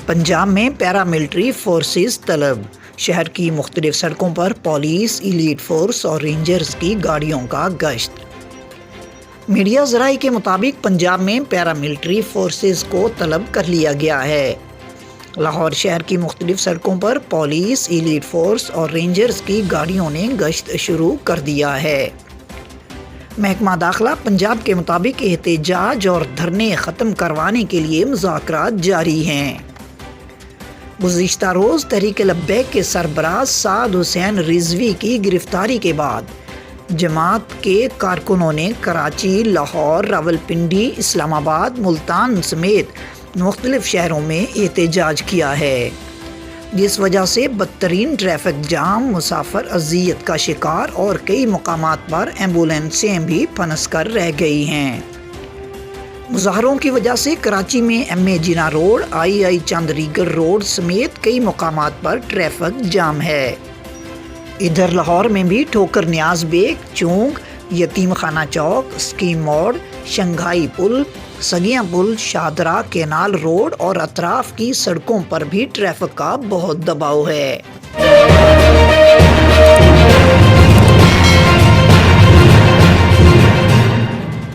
پنجاب میں paramilitary forces طلب، شہر کی مختلف سڑکوں پر پولیس، ایلیٹ فورس اور رینجرز کی گاڑیوں کا گشت۔ میڈیا ذرائع کے مطابق پنجاب میں پیراملٹری فورسز کو طلب کر لیا گیا ہے۔ لاہور شہر کی مختلف سڑکوں پر پولیس، ایلیٹ فورس اور رینجرز کی گاڑیوں نے گشت شروع کر دیا ہے۔ محکمہ داخلہ پنجاب کے مطابق احتجاج اور دھرنے ختم کروانے کے لیے مذاکرات جاری ہیں۔ گزشتہ روز تحریک لبیک کے سربراہ سعد حسین رضوی کی گرفتاری کے بعد جماعت کے کارکنوں نے کراچی، لاہور، راولپنڈی، اسلام آباد، ملتان سمیت مختلف شہروں میں احتجاج کیا ہے، جس وجہ سے بدترین ٹریفک جام، مسافر اذیت کا شکار اور کئی مقامات پر ایمبولینسیں بھی پھنس کر رہ گئی ہیں۔ مظاہروں کی وجہ سے کراچی میں ایم اے جناح روڈ، آئی چاندریگر روڈ سمیت کئی مقامات پر ٹریفک جام ہے۔ ادھر لاہور میں بھی ٹھوکر نیاز بیگ، چونگ، یتیم خانہ چوک، اسکیم موڑ، شنگھائی پل، سگیاں پل، شاہدرہ، کینال روڈ اور اطراف کی سڑکوں پر بھی ٹریفک کا بہت دباؤ ہے۔